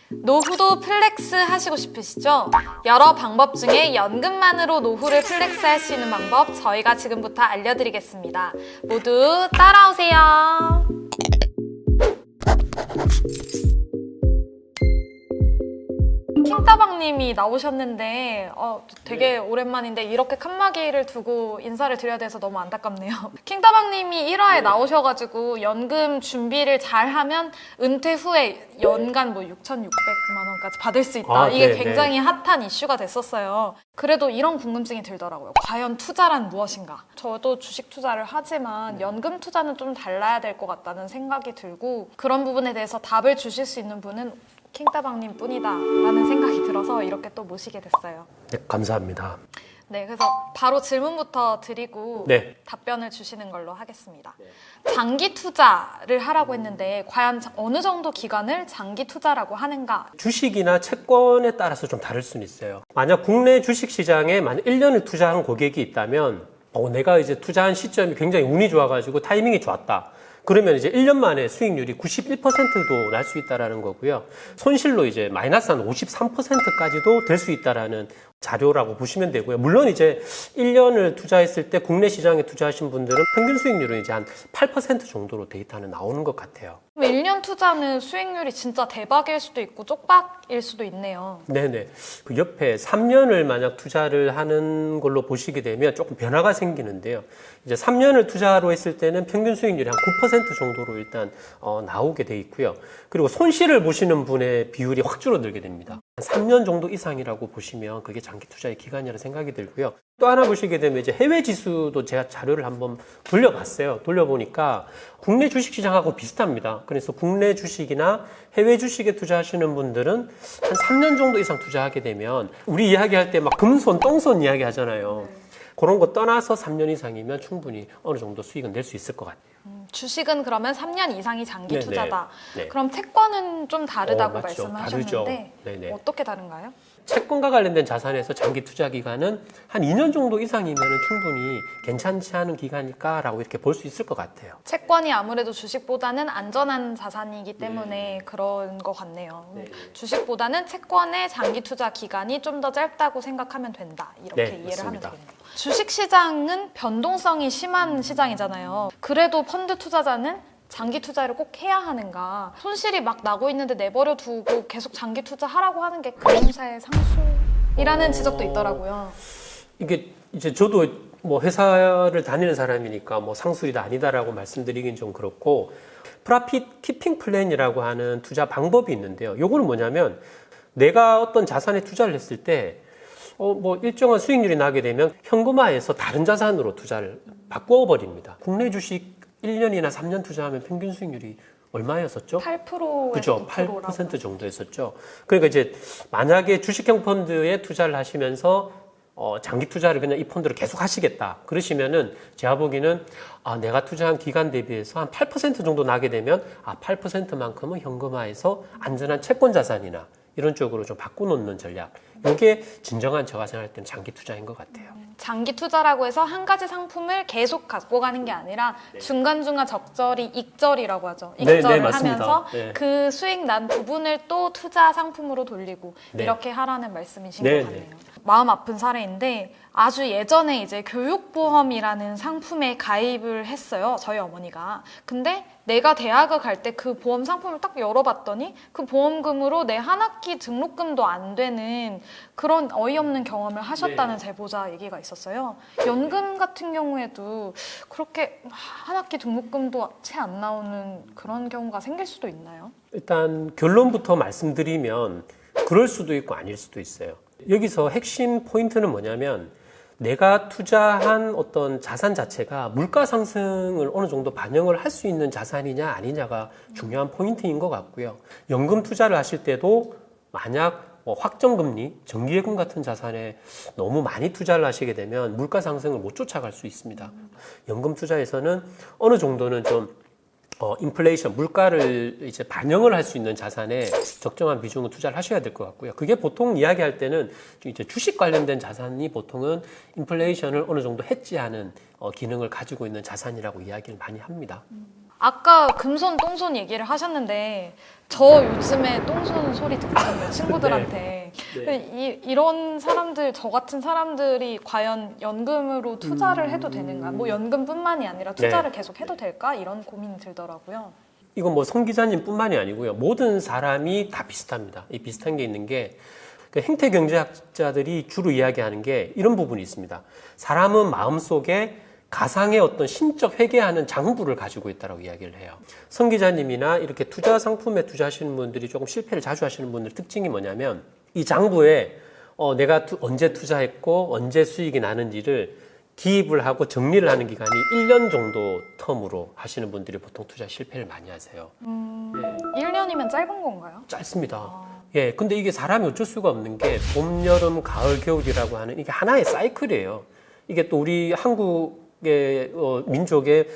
노후도 플렉스 하시고 싶으시죠? 여러 방법 중에 연금만으로 노후를 플렉스 할 수 있는 방법 저희가 지금부터 알려드리겠습니다. 모두 따라오세요. 킹따방님이 나오셨는데 되게 오랜만인데 이렇게 칸막이를 두고 인사를 드려야 돼서 너무 안타깝네요. 킹따방님이 1화에 나오셔가지고 연금 준비를 잘하면 은퇴 후에 연간 6,600만 원까지 받을 수 있다. 이게 굉장히 핫한 이슈가 됐었어요. 그래도 이런 궁금증이 들더라고요. 과연 투자란 무엇인가? 저도 주식 투자를 하지만 연금 투자는 좀 달라야 될 것 같다는 생각이 들고 그런 부분에 대해서 답을 주실 수 있는 분은 킹따방님 뿐이다 라는 생각이 들어서 이렇게 또 모시게 됐어요. 네, 감사합니다. 네, 그래서 바로 질문부터 드리고 답변을 주시는 걸로 하겠습니다. 장기 투자를 하라고 했는데 과연 어느 정도 기간을 장기 투자라고 하는가? 주식이나 채권에 따라서 좀 다를 수는 있어요. 만약 국내 주식시장에 만약 1년을 투자한 고객이 있다면 내가 이제 투자한 시점이 굉장히 운이 좋아가지고 타이밍이 좋았다. 그러면 이제 1년 만에 수익률이 91%도 날 수 있다라는 거고요. 손실로 이제 마이너스 한 53%까지도 될 수 있다라는 자료라고 보시면 되고요. 물론 이제 1년을 투자했을 때 국내 시장에 투자하신 분들은 평균 수익률은 이제 한 8% 정도로 데이터는 나오는 것 같아요. 1년 투자는 수익률이 진짜 대박일 수도 있고 쪽박일 수도 있네요. 네네. 그 옆에 3년을 만약 투자를 하는 걸로 보시게 되면 조금 변화가 생기는데요. 이제 3년을 투자로 했을 때는 평균 수익률이 한 9% 정도로 일단 나오게 돼 있고요. 그리고 손실을 보시는 분의 비율이 확 줄어들게 됩니다. 3년 정도 이상이라고 보시면 그게 장기 투자의 기간이라 생각이 들고요. 또 하나 보시게 되면 이제 해외 지수도 제가 자료를 한번 돌려봤어요. 돌려보니까 국내 주식시장하고 비슷합니다. 그래서 국내 주식이나 해외 주식에 투자하시는 분들은 한 3년 정도 이상 투자하게 되면 우리 이야기할 때 막 금손, 똥손 이야기 하잖아요. 그런 거 떠나서 3년 이상이면 충분히 어느 정도 수익은 낼 수 있을 것 같아요. 주식은 그러면 3년 이상이 장기 네네. 투자다. 네. 그럼 채권은 좀 다르다고 맞죠. 말씀하셨는데 네네. 어떻게 다른가요? 채권과 관련된 자산에서 장기 투자 기간은 한 2년 정도 이상이면 충분히 괜찮지 않은 기간일까라고 이렇게 볼 수 있을 것 같아요. 채권이 아무래도 주식보다는 안전한 자산이기 때문에 그런 것 같네요. 주식보다는 채권의 장기 투자 기간이 좀 더 짧다고 생각하면 된다. 이렇게 이해를 맞습니다. 하면 되겠네요. 주식시장은 변동성이 심한 시장이잖아요. 그래도 펀드 투자자는 장기 투자를 꼭 해야 하는가? 손실이 막 나고 있는데 내버려 두고 계속 장기 투자하라고 하는 게 금융사의 상술이라는 지적도 있더라고요. 이게 이제 저도 뭐 회사를 다니는 사람이니까 뭐 상술이다 아니다라고 말씀드리긴 좀 그렇고 프라핏 키핑 플랜이라고 하는 투자 방법이 있는데요. 요거는 뭐냐면 내가 어떤 자산에 투자를 했을 때 뭐 일정한 수익률이 나게 되면 현금화해서 다른 자산으로 투자를 바꾸어 버립니다. 국내 주식 1년이나 3년 투자하면 평균 수익률이 얼마였었죠? 8%에서 그죠? 8% 정도였었죠. 그러니까 이제 만약에 주식형 펀드에 투자를 하시면서 장기 투자를 그냥 이 펀드로 계속 하시겠다. 그러시면은 제가 보기에는 내가 투자한 기간 대비해서 한 8% 정도 나게 되면 8%만큼은 현금화해서 안전한 채권 자산이나 이런 쪽으로 좀 바꿔놓는 전략. 이게 진정한 제가 생각할 때는 장기 투자인 것 같아요. 장기 투자라고 해서 한 가지 상품을 계속 갖고 가는 게 아니라 중간중간 적절히 익절이라고 하죠. 익절을 하면서 그 수익 난 부분을 또 투자 상품으로 돌리고 이렇게 하라는 말씀이신 것 같네요. 마음 아픈 사례인데 아주 예전에 이제 교육보험이라는 상품에 가입을 했어요. 저희 어머니가. 근데 내가 대학을 갈 때 그 보험 상품을 딱 열어봤더니 그 보험금으로 내 한 학기 등록금도 안 되는 그런 어이없는 경험을 하셨다는 제보자 얘기가 있었어요. 연금 같은 경우에도 그렇게 한 학기 등록금도 채 안 나오는 그런 경우가 생길 수도 있나요? 일단 결론부터 말씀드리면 그럴 수도 있고 아닐 수도 있어요. 여기서 핵심 포인트는 뭐냐면 내가 투자한 어떤 자산 자체가 물가 상승을 어느 정도 반영을 할 수 있는 자산이냐 아니냐가 중요한 포인트인 것 같고요. 연금 투자를 하실 때도 만약 확정금리, 정기예금 같은 자산에 너무 많이 투자를 하시게 되면 물가 상승을 못 쫓아갈 수 있습니다. 연금 투자에서는 어느 정도는 좀 인플레이션, 물가를 이제 반영을 할 수 있는 자산에 적정한 비중을 투자를 하셔야 될 것 같고요. 그게 보통 이야기할 때는 이제 주식 관련된 자산이 보통은 인플레이션을 어느 정도 해지하는 기능을 가지고 있는 자산이라고 이야기를 많이 합니다. 아까 금손, 똥손 얘기를 하셨는데 저 요즘에 똥손 소리 듣거든요, 친구들한테. 이런 사람들, 저 같은 사람들이 과연 연금으로 투자를 해도 되는가? 뭐 연금뿐만이 아니라 투자를 계속 해도 될까? 이런 고민이 들더라고요. 이건 뭐 송 기자님뿐만이 아니고요. 모든 사람이 다 비슷합니다. 이 비슷한 게 있는 게 행태 경제학자들이 주로 이야기하는 게 이런 부분이 있습니다. 사람은 마음속에 가상의 어떤 심적 회개하는 장부를 가지고 있다고 이야기를 해요. 성 기자님이나 이렇게 투자 상품에 투자하시는 분들이 조금 실패를 자주 하시는 분들 특징이 뭐냐면 이 장부에 내가 언제 투자했고 언제 수익이 나는지를 기입을 하고 정리를 하는 기간이 1년 정도 텀으로 하시는 분들이 보통 투자 실패를 많이 하세요. 1년이면 짧은 건가요? 짧습니다. 예, 근데 이게 사람이 어쩔 수가 없는 게 봄, 여름, 가을, 겨울이라고 하는 이게 하나의 사이클이에요. 이게 또 우리 한국의 민족의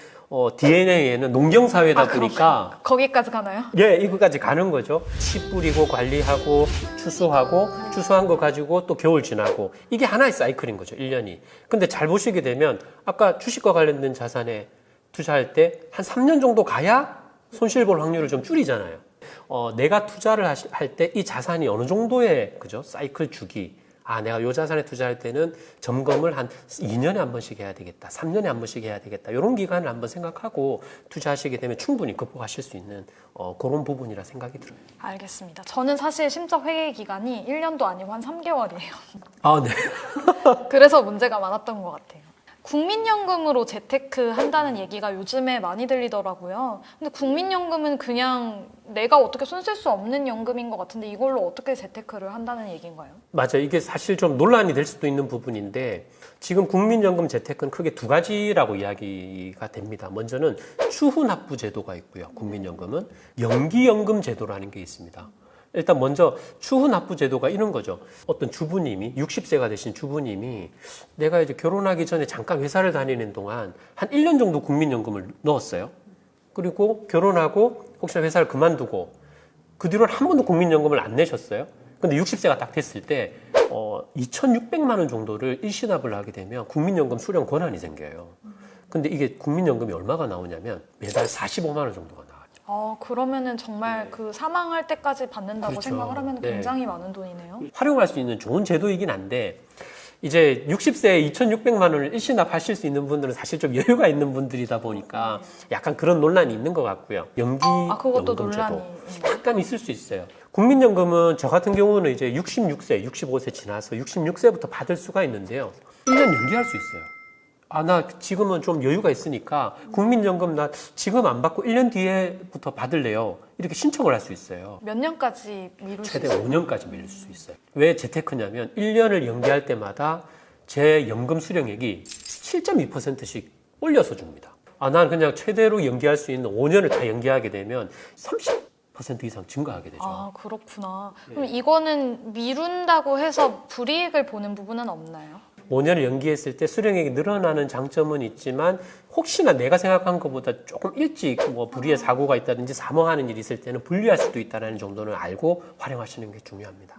DNA에는 농경사회다 보니까 거기까지 가나요? 예, 이거까지 가는 거죠. 씨 뿌리고 관리하고 추수하고 추수한 거 가지고 또 겨울 지나고 이게 하나의 사이클인 거죠. 1년이. 근데 잘 보시게 되면 아까 주식과 관련된 자산에 투자할 때 한 3년 정도 가야 손실 볼 확률을 좀 줄이잖아요. 내가 투자를 할 때 이 자산이 어느 정도의 그죠? 사이클 주기. 내가 이 자산에 투자할 때는 점검을 한 2년에 한 번씩 해야 되겠다. 3년에 한 번씩 해야 되겠다. 이런 기간을 한번 생각하고 투자하시게 되면 충분히 극복하실 수 있는 그런 부분이라 생각이 들어요. 알겠습니다. 저는 사실 심적 회계 기간이 1년도 아니고 한 3개월이에요. 아, 네. 그래서 문제가 많았던 것 같아요. 국민연금으로 재테크 한다는 얘기가 요즘에 많이 들리더라고요. 근데 국민연금은 그냥 내가 어떻게 손 쓸 수 없는 연금인 것 같은데 이걸로 어떻게 재테크를 한다는 얘기인가요? 맞아요. 이게 사실 좀 논란이 될 수도 있는 부분인데 지금 국민연금 재테크는 크게 두 가지라고 이야기가 됩니다. 먼저는 추후납부 제도가 있고요. 국민연금은 연기연금 제도라는 게 있습니다. 일단 먼저 추후납부 제도가 이런 거죠. 어떤 주부님이 60세가 되신 주부님이 내가 이제 결혼하기 전에 잠깐 회사를 다니는 동안 한 1년 정도 국민연금을 넣었어요. 그리고 결혼하고 혹시나 회사를 그만두고 그 뒤로는 한 번도 국민연금을 안 내셨어요. 근데 60세가 딱 됐을 때 2,600만 원 정도를 일시납을 하게 되면 국민연금 수령 권한이 생겨요. 근데 이게 국민연금이 얼마가 나오냐면 매달 45만 원 정도가 나와요. 그러면은 정말 그 사망할 때까지 받는다고 그렇죠. 생각을 하면 네. 굉장히 많은 돈이네요. 활용할 수 있는 좋은 제도이긴 한데 이제 60세에 2,600만 원을 일시납하실 수 있는 분들은 사실 좀 여유가 있는 분들이다 보니까 약간 그런 논란이 있는 것 같고요. 그것도 연금 제도 논란이 약간 있을 수 있어요. 국민연금은 저 같은 경우는 이제 66세, 65세 지나서 66세부터 받을 수가 있는데요. 1년 연기할 수 있어요. 나 지금은 좀 여유가 있으니까 국민연금 나 지금 안 받고 1년 뒤에부터 받을래요. 이렇게 신청을 할 수 있어요. 몇 년까지 미룰 수 최대 있어요? 5년까지 미룰 수 있어요. 왜 재테크냐면 1년을 연기할 때마다 제 연금 수령액이 7.2%씩 올려서 줍니다. 난 그냥 최대로 연기할 수 있는 5년을 다 연기하게 되면 30% 이상 증가하게 되죠. 그렇구나. 그럼 이거는 미룬다고 해서 불이익을 보는 부분은 없나요? 5년을 연기했을 때 수령액이 늘어나는 장점은 있지만 혹시나 내가 생각한 것보다 조금 일찍 불의의 사고가 있다든지 사망하는 일이 있을 때는 불리할 수도 있다는 정도는 알고 활용하시는 게 중요합니다.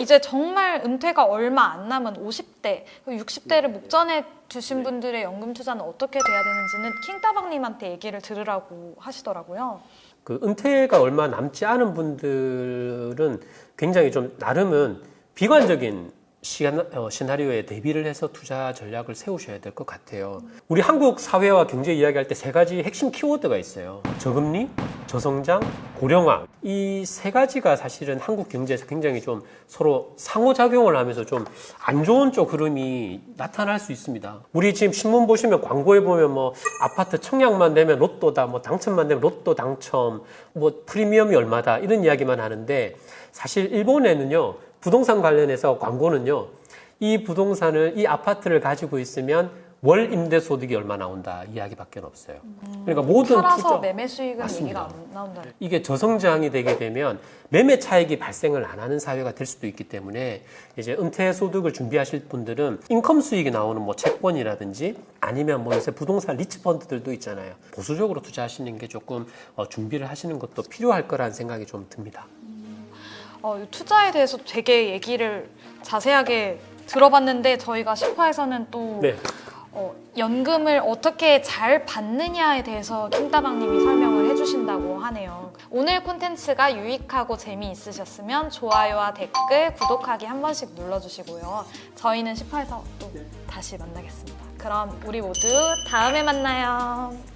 이제 정말 은퇴가 얼마 안 남은 50대, 60대를 목전에 두신 분들의 연금 투자는 어떻게 돼야 되는지는 킹따박님한테 얘기를 들으라고 하시더라고요. 그 은퇴가 얼마 남지 않은 분들은 굉장히 좀 나름은 비관적인 시나리오에 대비를 해서 투자 전략을 세우셔야 될 것 같아요. 우리 한국 사회와 경제 이야기할 때 세 가지 핵심 키워드가 있어요. 저금리, 저성장, 고령화. 이 세 가지가 사실은 한국 경제에서 굉장히 좀 서로 상호작용을 하면서 좀 안 좋은 쪽 흐름이 나타날 수 있습니다. 우리 지금 신문 보시면 광고에 보면 아파트 청약만 되면 로또다, 당첨만 되면 로또 당첨, 프리미엄이 얼마다 이런 이야기만 하는데 사실 일본에는요. 부동산 관련해서 광고는요, 이 부동산을, 이 아파트를 가지고 있으면 월 임대 소득이 얼마 나온다 이야기밖에 없어요. 그러니까 모든 팔아서 매매 수익은 맞습니다. 얘기가 안 나온다. 이게 저성장이 되게 되면 매매 차익이 발생을 안 하는 사회가 될 수도 있기 때문에 이제 은퇴 소득을 준비하실 분들은 인컴 수익이 나오는 채권이라든지 아니면 요새 부동산 리츠 펀드들도 있잖아요. 보수적으로 투자하시는 게 조금 준비를 하시는 것도 필요할 거라는 생각이 좀 듭니다. 투자에 대해서 되게 얘기를 자세하게 들어봤는데 저희가 10화에서는 또 네. 연금을 어떻게 잘 받느냐에 대해서 킹따방님이 설명을 해주신다고 하네요. 오늘 콘텐츠가 유익하고 재미있으셨으면 좋아요와 댓글, 구독하기 한 번씩 눌러주시고요. 저희는 18서 또 다시 만나겠습니다. 그럼 우리 모두 다음에 만나요.